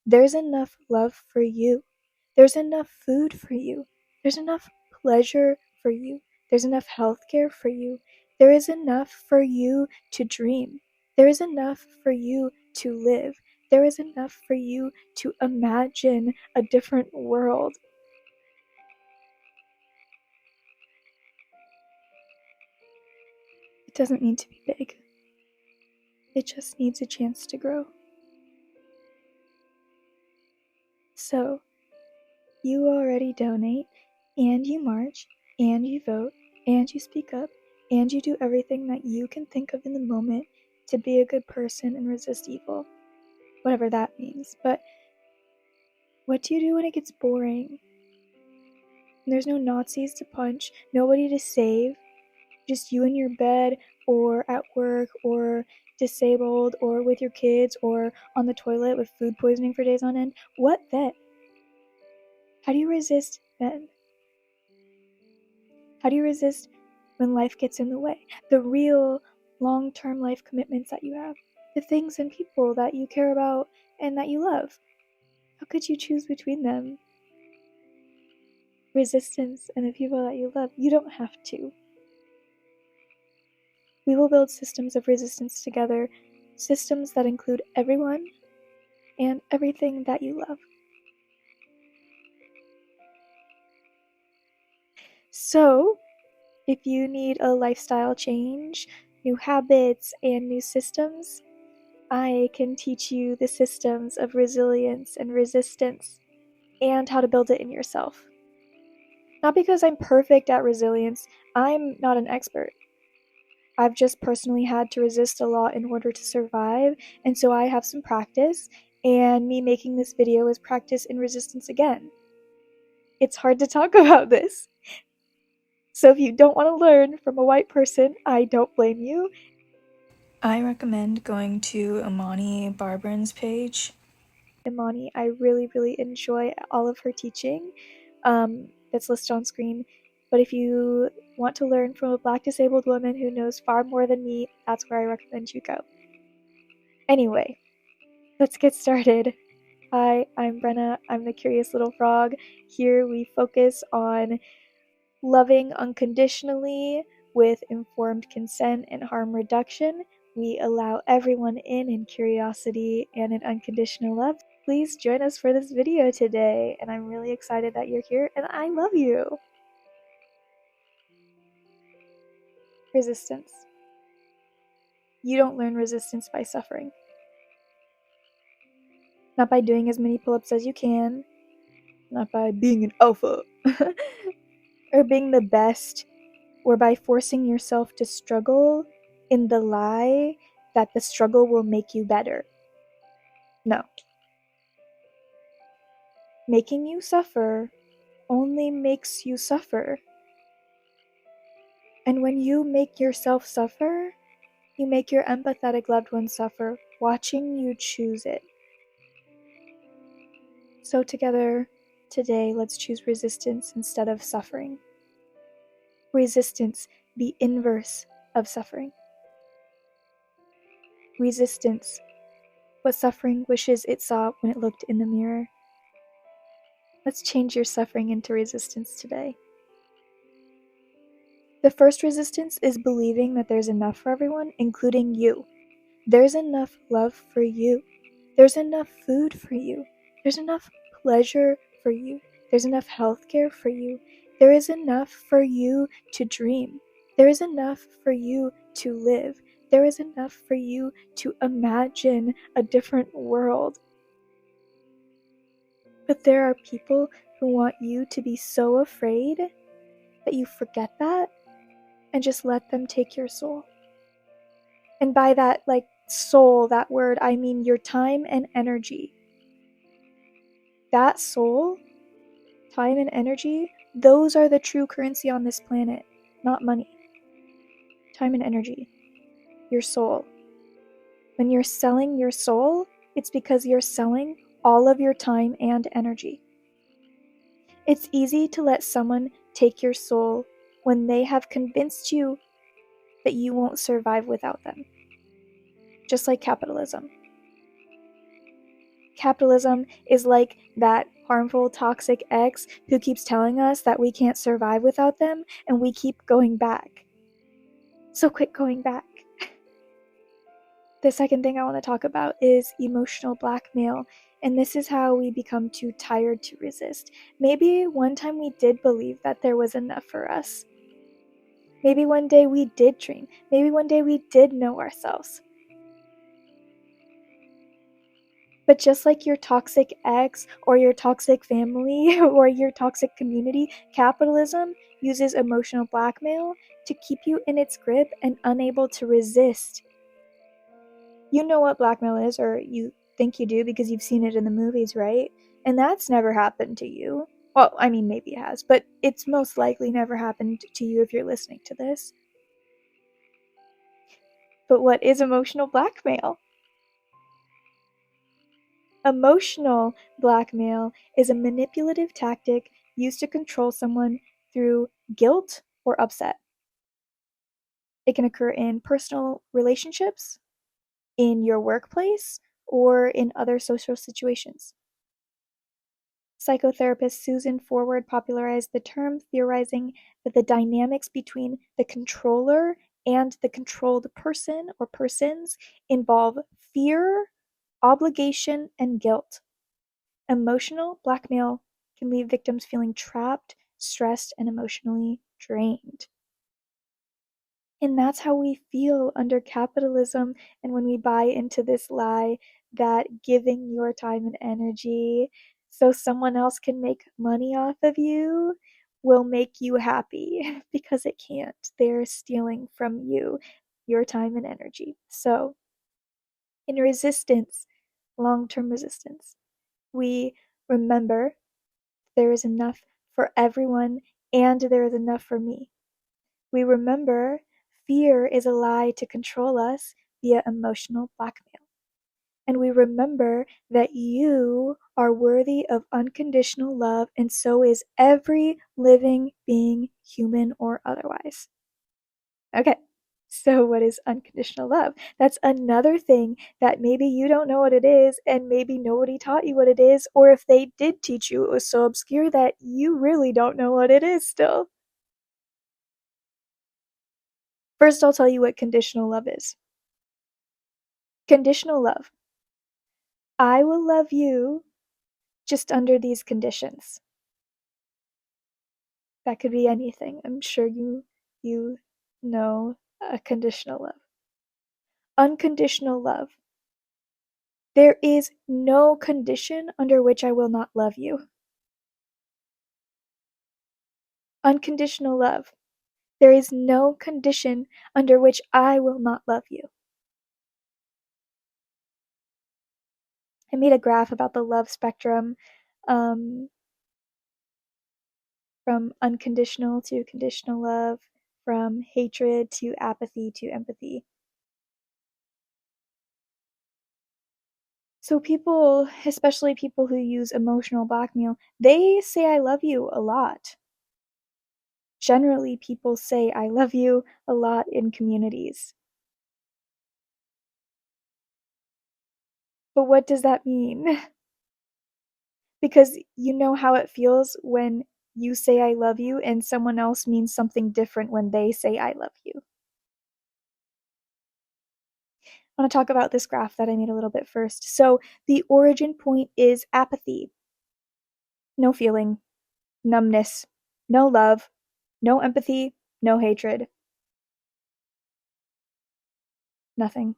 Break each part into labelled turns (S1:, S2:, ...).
S1: There's enough love for you. There's enough food for you. There's enough pleasure for you. There's enough healthcare for you. There is enough for you to dream. There is enough for you to live. There is enough for you to imagine a different world. It doesn't need to be big. It just needs a chance to grow. So, you already donate, and you march, and you vote, and you speak up, and you do everything that you can think of in the moment to be a good person and resist evil. Whatever that means. But what do you do when it gets boring? And there's no Nazis to punch, nobody to save, just you in your bed, or at work, or disabled, or with your kids, or on the toilet with food poisoning for days on end. What then? How do you resist then? How do you resist when life gets in the way? The real long-term life commitments that you have, the things and people that you care about and that you love. How could you choose between them? Resistance and the people that you love. You don't have to. We will build systems of resistance together, systems that include everyone and everything that you love. So, if you need a lifestyle change, new habits, and new systems, I can teach you the systems of resilience and resistance and how to build it in yourself. Not because I'm perfect at resilience, I'm not an expert. I've just personally had to resist a lot in order to survive, and so I have some practice, and me making this video is practice in resistance again. It's hard to talk about this. So if you don't want to learn from a white person, I don't blame you. I recommend going to Imani Barbarin's page. Imani, I really, really enjoy all of her teaching that's listed on screen. But if you want to learn from a Black disabled woman who knows far more than me, that's where I recommend you go. Anyway, let's get started. Hi, I'm Brenna. I'm the Curious Little Frog. Here we focus on loving unconditionally with informed consent and harm reduction. We allow everyone in curiosity and in unconditional love. Please join us for this video today, and I'm really excited that you're here, and I love you. Resistance. You don't learn resistance by suffering. Not by doing as many pull-ups as you can, not by being an alpha, or being the best, or by forcing yourself to struggle in the lie that the struggle will make you better. No. Making you suffer only makes you suffer. And when you make yourself suffer, you make your empathetic loved ones suffer, watching you choose it. So together, today, let's choose resistance instead of suffering. Resistance, the inverse of suffering. Resistance, what suffering wishes it saw when it looked in the mirror. Let's change your suffering into resistance today. The first resistance is believing that there's enough for everyone, including you. There's enough love for you. There's enough food for you. There's enough pleasure for you. There's enough healthcare for you. There is enough for you to dream. There is enough for you to live. There is enough for you to imagine a different world. But there are people who want you to be so afraid that you forget that and just let them take your soul. And by that, soul, that word, I mean your time and energy. That soul, time and energy, those are the true currency on this planet, not money. Time and energy, your soul. When you're selling your soul, it's because you're selling all of your time and energy. It's easy to let someone take your soul when they have convinced you that you won't survive without them. Just like capitalism. Capitalism is like that harmful, toxic ex who keeps telling us that we can't survive without them, and we keep going back. So quit going back. The second thing I want to talk about is emotional blackmail, and this is how we become too tired to resist. Maybe one time we did believe that there was enough for us. Maybe one day we did dream. Maybe one day we did know ourselves. But just like your toxic ex or your toxic family or your toxic community, capitalism uses emotional blackmail to keep you in its grip and unable to resist. You know what blackmail is, or you think you do because you've seen it in the movies, right? And that's never happened to you. Well, I mean, maybe it has, but it's most likely never happened to you if you're listening to this. But what is emotional blackmail? Emotional blackmail is a manipulative tactic used to control someone through guilt or upset. It can occur in personal relationships, in your workplace, or in other social situations. Psychotherapist Susan Forward popularized the term, theorizing that the dynamics between the controller and the controlled person or persons involve fear, obligation, and guilt. Emotional blackmail can leave victims feeling trapped, stressed, and emotionally drained. And that's how we feel under capitalism. And when we buy into this lie that giving your time and energy so someone else can make money off of you will make you happy, because it can't. They're stealing from you your time and energy. So, in resistance, long term resistance, we remember there is enough for everyone and there is enough for me. We remember fear is a lie to control us via emotional blackmail. And we remember that you are worthy of unconditional love, and so is every living being, human or otherwise. Okay, so what is unconditional love? That's another thing that maybe you don't know what it is, and maybe nobody taught you what it is, or if they did teach you, it was so obscure that you really don't know what it is still. First, I'll tell you what conditional love is. Conditional love. I will love you just under these conditions. That could be anything. I'm sure you know a conditional love. Unconditional love. There is no condition under which I will not love you. Unconditional love. There is no condition under which I will not love you. I made a graph about the love spectrum, um, from unconditional to conditional love, from hatred to apathy to empathy. So people, especially people who use emotional blackmail, they say I love you a lot. Generally, people say I love you a lot in communities. But what does that mean? Because you know how it feels when you say I love you and someone else means something different when they say I love you. I want to talk about this graph that I made a little bit first. So the origin point is apathy. No feeling, numbness, no love, no empathy, no hatred. Nothing.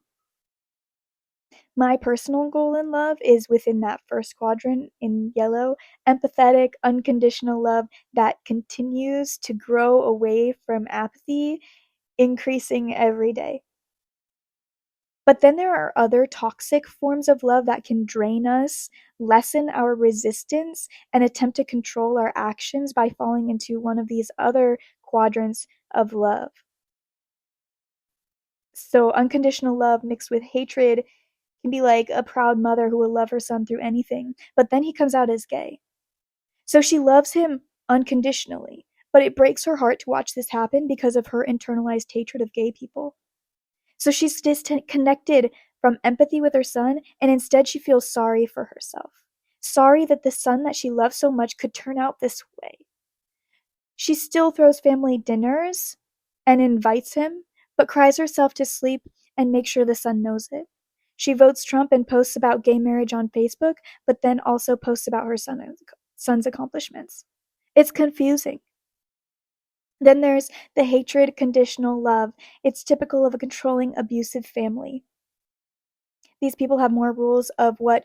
S1: My personal goal in love is within that first quadrant in yellow, empathetic, unconditional love that continues to grow away from apathy, increasing every day. But then there are other toxic forms of love that can drain us, lessen our resistance, and attempt to control our actions by falling into one of these other quadrants of love. So, unconditional love mixed with hatred can be like a proud mother who will love her son through anything, but then he comes out as gay. So she loves him unconditionally, but it breaks her heart to watch this happen because of her internalized hatred of gay people. So she's disconnected from empathy with her son, and instead she feels sorry for herself. Sorry that the son that she loves so much could turn out this way. She still throws family dinners and invites him, but cries herself to sleep and makes sure the son knows it. She votes Trump and posts about gay marriage on Facebook, but then also posts about her son's accomplishments. It's confusing. Then there's the hatred, conditional love. It's typical of a controlling, abusive family. These people have more rules of what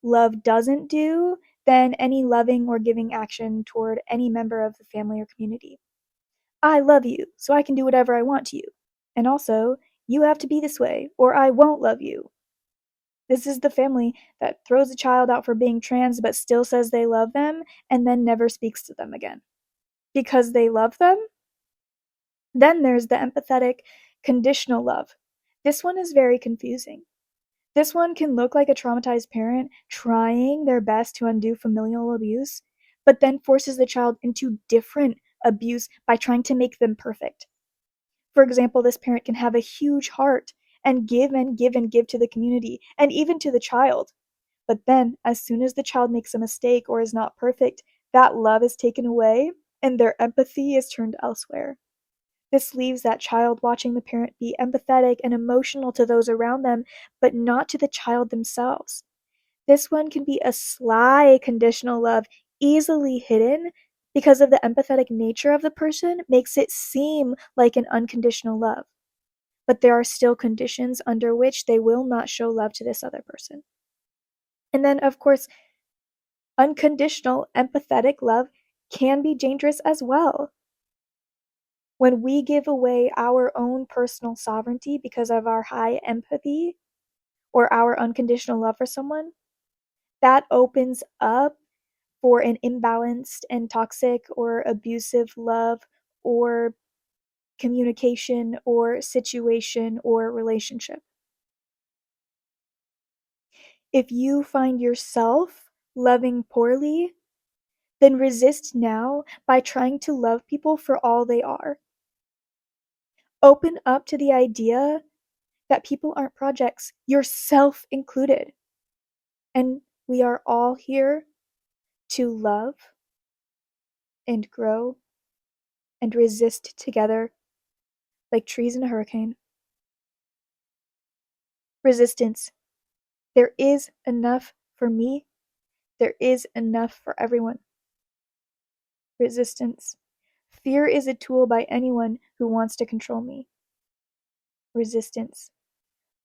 S1: love doesn't do than any loving or giving action toward any member of the family or community. I love you, so I can do whatever I want to you. And also, you have to be this way, or I won't love you. This is the family that throws a child out for being trans but still says they love them and then never speaks to them again. Because they love them? Then there's the empathetic, conditional love. This one is very confusing. This one can look like a traumatized parent trying their best to undo familial abuse, but then forces the child into different abuse by trying to make them perfect. For example, this parent can have a huge heart and give and give and give to the community and even to the child. But then, as soon as the child makes a mistake or is not perfect, that love is taken away and their empathy is turned elsewhere. This leaves that child watching the parent be empathetic and emotional to those around them, but not to the child themselves. This one can be a sly conditional love, easily hidden because of the empathetic nature of the person makes it seem like an unconditional love. But there are still conditions under which they will not show love to this other person. And then, of course, unconditional empathetic love can be dangerous as well. When we give away our own personal sovereignty because of our high empathy or our unconditional love for someone, that opens up for an imbalanced and toxic or abusive love or communication or situation or relationship. If you find yourself loving poorly, then resist now by trying to love people for all they are. Open up to the idea that people aren't projects, yourself included. And we are all here to love and grow and resist together like trees in a hurricane. Resistance. There is enough for me. There is enough for everyone. Resistance. Fear is a tool by anyone who wants to control me. Resistance.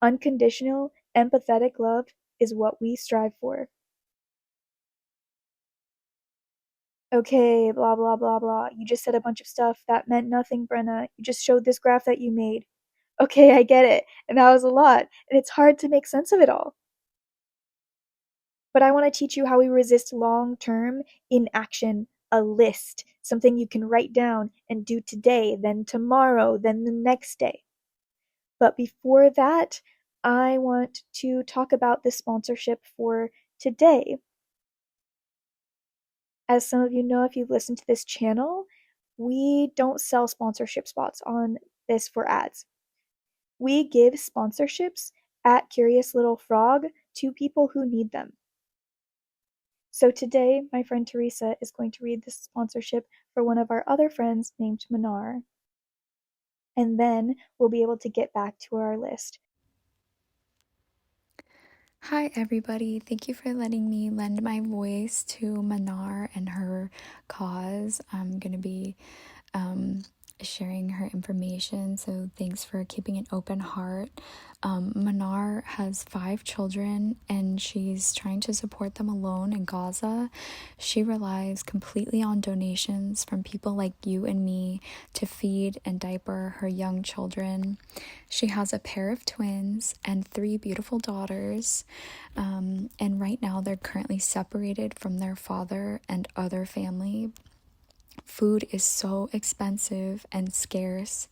S1: Unconditional, empathetic love is what we strive for. Okay, blah, blah, blah, blah. You just said a bunch of stuff that meant nothing, Brenna. You just showed this graph that you made. Okay, I get it. And that was a lot. And it's hard to make sense of it all. But I want to teach you how we resist long term inaction, a list, something you can write down and do today, then tomorrow, then the next day. But before that, I want to talk about the sponsorship for today. As some of you know, if you've listened to this channel, we don't sell sponsorship spots on this for ads. We give sponsorships at Curious Little Frog to people who need them. So today, my friend Teresa is going to read this sponsorship for one of our other friends named Manar. And then we'll be able to get back to our list.
S2: Hi everybody, thank you for letting me lend my voice to Manar and her cause. I'm going to be sharing her information, so thanks for keeping an open heart. Manar has 5 children and she's trying to support them alone in Gaza. She relies completely on donations from people like you and me to feed and diaper her young children. She has a pair of twins and 3 beautiful daughters, and right now they're currently separated from their father and other family. Food is so expensive and scarce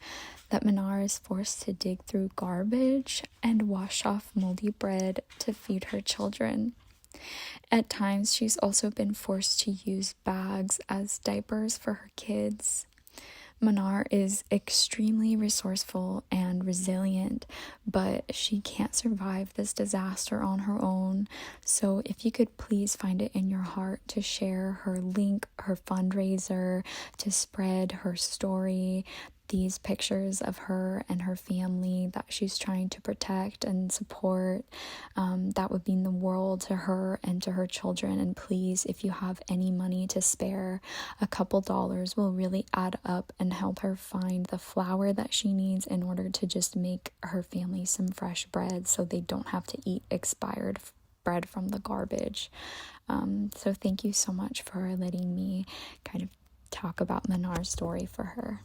S2: that Manar is forced to dig through garbage and wash off moldy bread to feed her children. At times, she's also been forced to use bags as diapers for her kids. Manar is extremely resourceful and resilient, but she can't survive this disaster on her own. So, if you could please find it in your heart to share her link, her fundraiser, to spread her story, these pictures of her and her family that she's trying to protect and support. That would mean the world to her and to her children. And please, if you have any money to spare, a couple dollars will really add up and help her find the flour that she needs in order to just make her family some fresh bread so they don't have to eat expired bread from the garbage. So thank you so much for letting me kind of talk about Manar's story for her.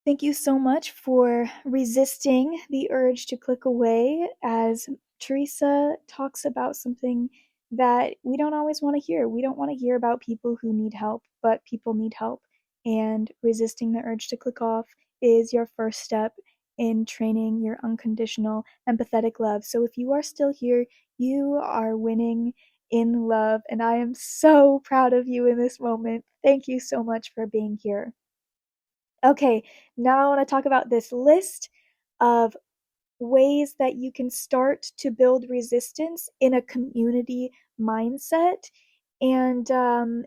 S1: Thank you so much for resisting the urge to click away as Teresa talks about something that we don't always want to hear. We don't want to hear about people who need help, but people need help. And resisting the urge to click off is your first step in training your unconditional empathetic love. So if you are still here, you are winning in love. And I am so proud of you in this moment. Thank you so much for being here. Okay, now I want to talk about this list of ways that you can start to build resistance in a community mindset, and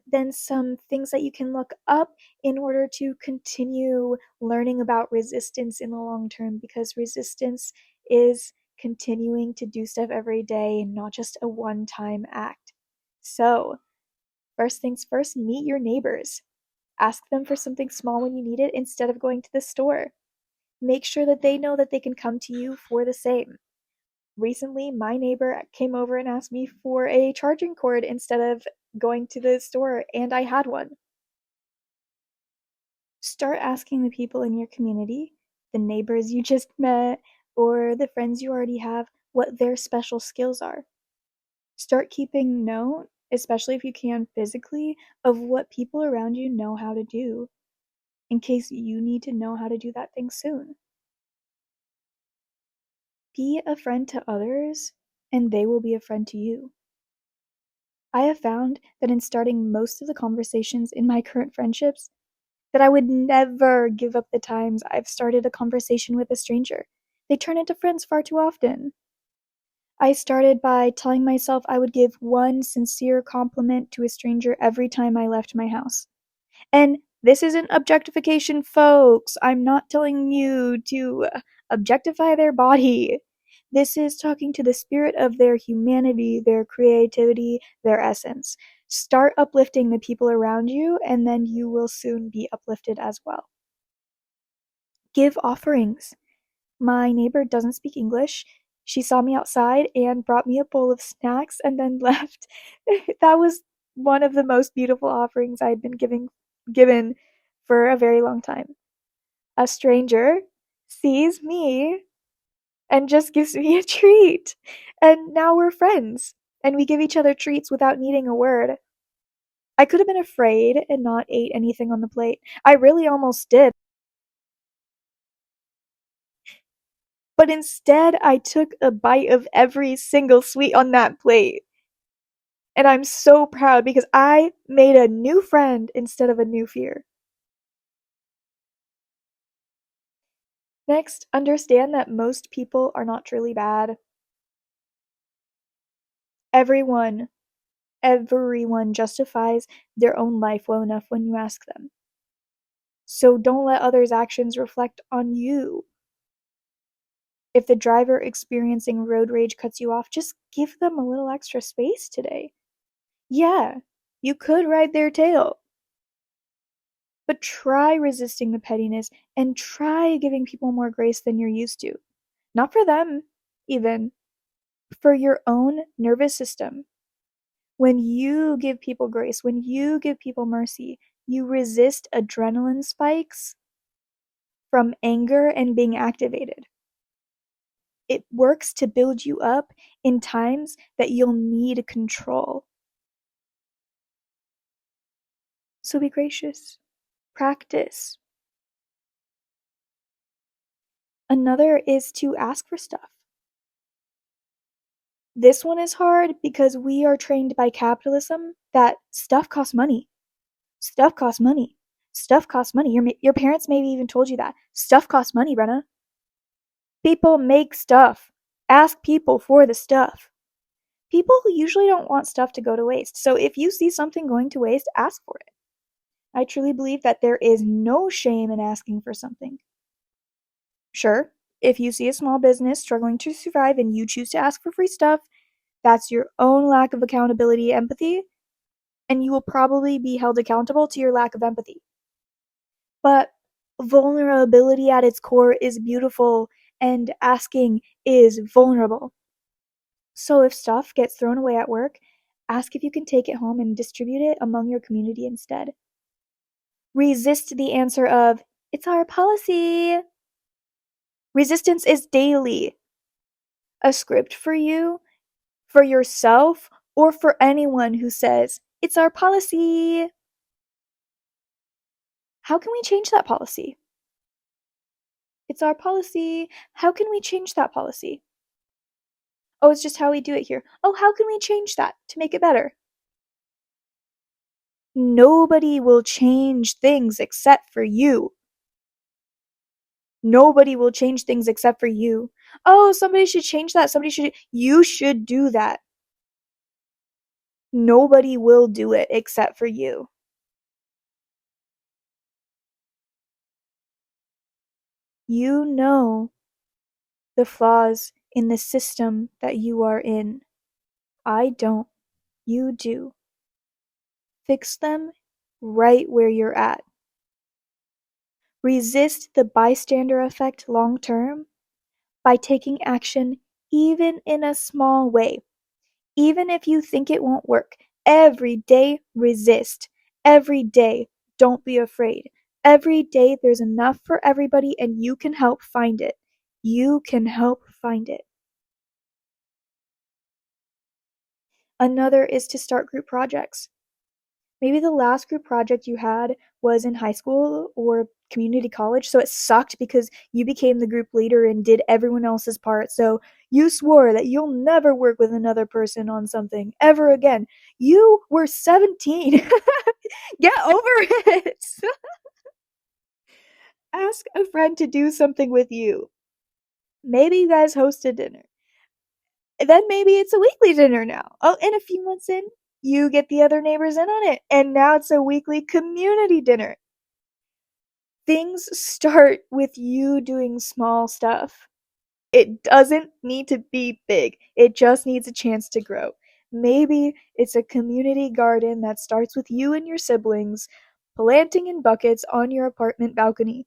S1: then some things that you can look up in order to continue learning about resistance in the long term, because resistance is continuing to do stuff every day, not just a one time act. So, first things first, meet your neighbors. Ask them for something small when you need it instead of going to the store. Make sure that they know that they can come to you for the same. Recently, my neighbor came over and asked me for a charging cord instead of going to the store, and I had one. Start asking the people in your community, the neighbors you just met, or the friends you already have, what their special skills are. Start keeping note, especially if you can physically, of what people around you know how to do, in case you need to know how to do that thing soon. Be a friend to others, and they will be a friend to you. I have found that in starting most of the conversations in my current friendships, that I would never give up the times I've started a conversation with a stranger. They turn into friends far too often. I started by telling myself I would give one sincere compliment to a stranger every time I left my house. And this isn't objectification, folks. I'm not telling you to objectify their body. This is talking to the spirit of their humanity, their creativity, their essence. Start uplifting the people around you, and then you will soon be uplifted as well. Give offerings. My neighbor doesn't speak English. She saw me outside and brought me a bowl of snacks and then left. That was one of the most beautiful offerings I'd been given for a very long time. A stranger sees me and just gives me a treat. And now we're friends. And we give each other treats without needing a word. I could have been afraid and not ate anything on the plate. I really almost did. But instead, I took a bite of every single sweet on that plate. And I'm so proud because I made a new friend instead of a new fear. Next, understand that most people are not truly bad. Everyone, everyone justifies their own life well enough when you ask them. So don't let others' actions reflect on you. If the driver experiencing road rage cuts you off, just give them a little extra space today. Yeah, you could ride their tail. But try resisting the pettiness and try giving people more grace than you're used to. Not for them, even, for your own nervous system. When you give people grace, when you give people mercy, you resist adrenaline spikes from anger and being activated. It works to build you up in times that you'll need control. So be gracious. Practice. Another is to ask for stuff. This one is hard because we are trained by capitalism that stuff costs money. Stuff costs money. Stuff costs money. Your parents maybe even told you that. Stuff costs money, Brenna. People make stuff. Ask people for the stuff. People usually don't want stuff to go to waste. So if you see something going to waste, ask for it. I truly believe that there is no shame in asking for something. Sure, if you see a small business struggling to survive and you choose to ask for free stuff, that's your own lack of accountability, empathy, and you will probably be held accountable to your lack of empathy. But vulnerability at its core is beautiful, and asking is vulnerable. So if stuff gets thrown away at work, ask if you can take it home and distribute it among your community instead. Resist the answer of, it's our policy. Resistance is daily. A script for you, for yourself, or for anyone who says, it's our policy. How can we change that policy? It's our policy. How can we change that policy? Oh, it's just how we do it here. Oh, how can we change that to make it better? Nobody will change things except for you. Nobody will change things except for you. Oh, somebody should change that. You should do that. Nobody will do it except for you. You know the flaws in the system that you are in. I don't. You do. Fix them right where you're at. Resist the bystander effect long term by taking action even in a small way. Even if you think it won't work, every day resist. Every day, don't be afraid. Every day there's enough for everybody and you can help find it. You can help find it. Another is to start group projects. Maybe the last group project you had was in high school or community college, so it sucked because you became the group leader and did everyone else's part. So you swore that you'll never work with another person on something ever again. You were 17. Get over it. Ask a friend to do something with you. Maybe you guys host a dinner. Then maybe it's a weekly dinner now. Oh, and a few months in, you get the other neighbors in on it, and now it's a weekly community dinner. Things start with you doing small stuff. It doesn't need to be big, it just needs a chance to grow. Maybe it's a community garden that starts with you and your siblings planting in buckets on your apartment balcony.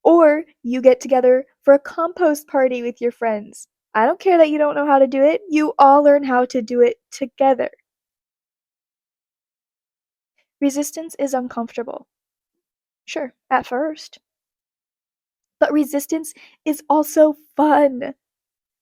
S1: Or you get together for a compost party with your friends. I don't care that you don't know how to do it, you all learn how to do it together. Resistance is uncomfortable. Sure, at first. But resistance is also fun.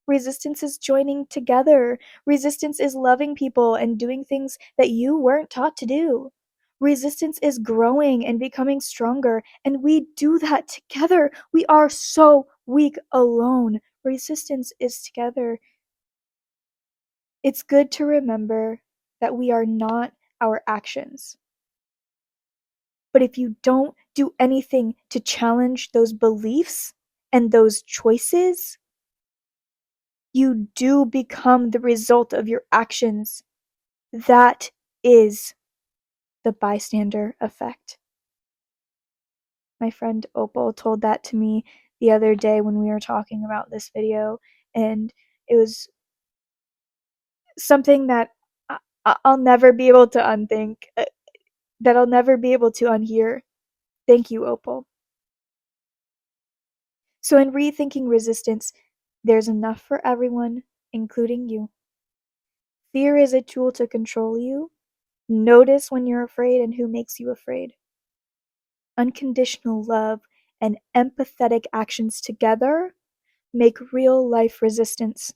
S1: Resistance is joining together. Resistance is loving people and doing things that you weren't taught to do. Resistance is growing and becoming stronger, and we do that together. We are so weak alone. Resistance is together. It's good to remember that we are not our actions. But if you don't do anything to challenge those beliefs and those choices, you do become the result of your actions. That is the bystander effect. My friend Opal told that to me the other day when we were talking about this video, and it was something that I'll never be able to unthink, that I'll never be able to unhear. Thank you, Opal. So, in rethinking resistance, there's enough for everyone, including you. Fear is a tool to control you. Notice when you're afraid and who makes you afraid. Unconditional love and empathetic actions together make real life resistance.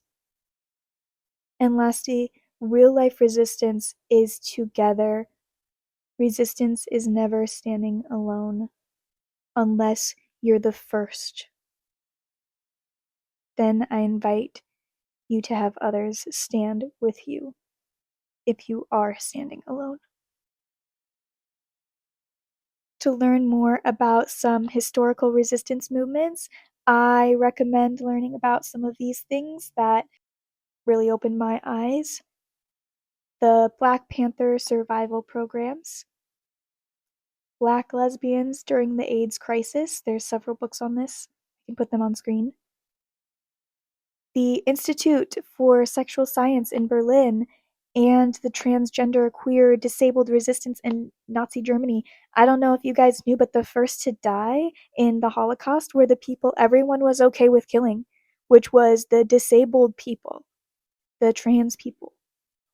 S1: And lastly, real life resistance is together. Resistance is never standing alone, unless you're the first. Then I invite you to have others stand with you if you are standing alone. to learn more about some historical resistance movements, I recommend learning about some of these things that really opened my eyes. The Black Panther survival programs, Black lesbians during the AIDS crisis. There's several books on this. I can put them on screen. The Institute for Sexual Science in Berlin and the transgender, queer, disabled resistance in Nazi Germany. I don't know if you guys knew, but the first to die in the Holocaust were the people everyone was okay with killing, which was the disabled people, the trans people,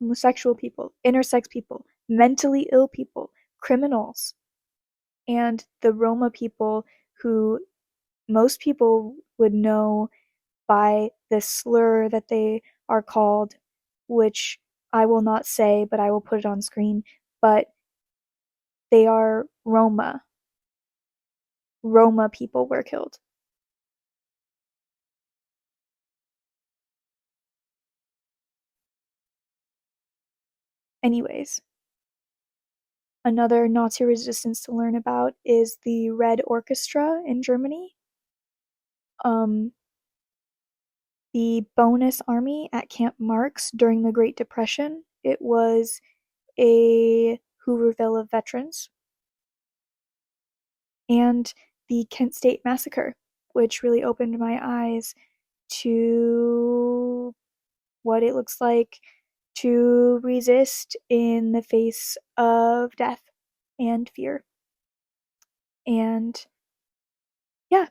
S1: homosexual people, intersex people, mentally ill people, criminals, and the Roma people, who most people would know by the slur that they are called, which I will not say, but I will put it on screen. But they are Roma. Roma people were killed. Anyways, another Nazi resistance to learn about is the Red Orchestra in Germany. Um, the Bonus Army at Camp Marks during the Great Depression. It was a Hooverville of veterans. And the Kent State Massacre, which really opened my eyes to what it looks like to resist in the face of death and fear. And yeah,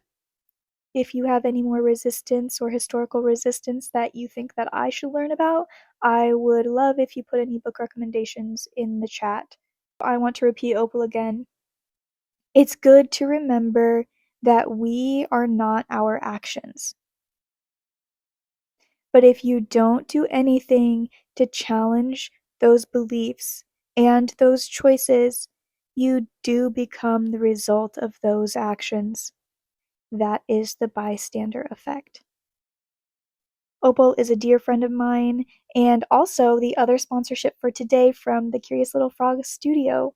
S1: if you have any more resistance or historical resistance that you think that I should learn about, I would love if you put any book recommendations in the chat. I want to repeat Opal again. It's good to remember that we are not our actions. But if you don't do anything to challenge those beliefs and those choices, you do become the result of those actions. That is the bystander effect. Opal is a dear friend of mine, and also the other sponsorship for today from the Curious Little Frog Studio.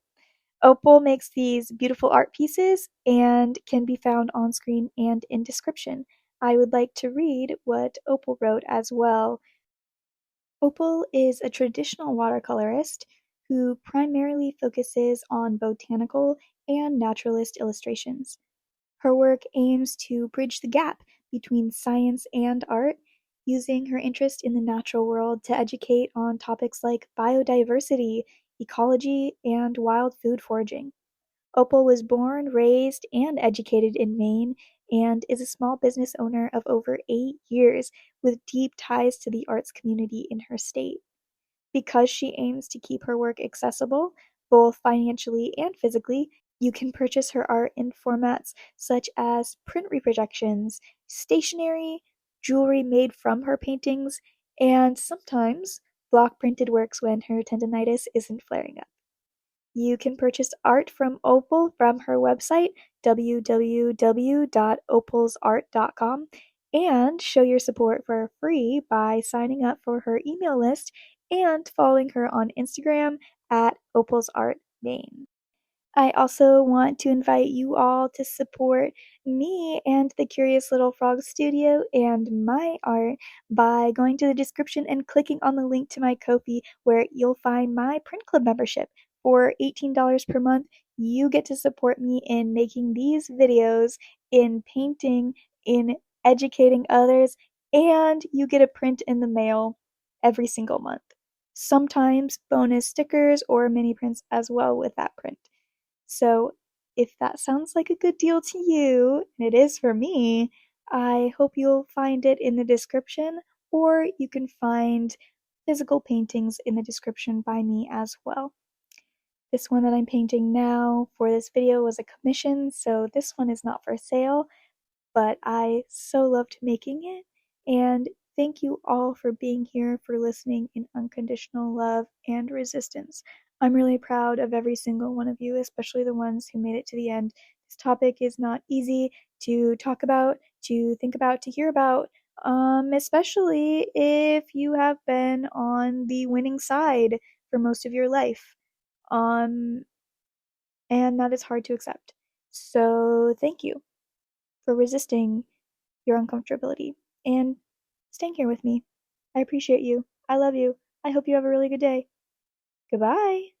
S1: Opal makes these beautiful art pieces and can be found on screen and in description. I would like to read what Opal wrote as well. Opal is a traditional watercolorist who primarily focuses on botanical and naturalist illustrations. Her work aims to bridge the gap between science and art, using her interest in the natural world to educate on topics like biodiversity, ecology, and wild food foraging. Opal was born, raised, and educated in Maine and is a small business owner of over 8 years with deep ties to the arts community in her state. Because she aims to keep her work accessible, both financially and physically, you can purchase her art in formats such as print reproductions, stationery, jewelry made from her paintings, and sometimes block printed works when her tendonitis isn't flaring up. You can purchase art from Opal from her website, www.opalsart.com, and show your support for free by signing up for her email list and following her on Instagram at Opal's Art Maine. I also want to invite you all to support me and the Curious Little Frog Studio and my art by going to the description and clicking on the link to my Ko-fi, where you'll find my print club membership. For $18 per month, you get to support me in making these videos, in painting, in educating others, and you get a print in the mail every single month. Sometimes bonus stickers or mini prints as well with that print. So, if that sounds like a good deal to you, and it is for me, I hope you'll find it in the description, or you can find physical paintings in the description by me as well. This one that I'm painting now for this video was a commission, so this one is not for sale, but I so loved making it. And thank you all for being here, for listening in unconditional love and resistance. I'm really proud of every single one of you, especially the ones who made it to the end. This topic is not easy to talk about, to think about, to hear about, especially if you have been on the winning side for most of your life. Um, and that is hard to accept. So, thank you for resisting your uncomfortability and staying here with me. I appreciate you. I love you. I hope you have a really good day. Goodbye.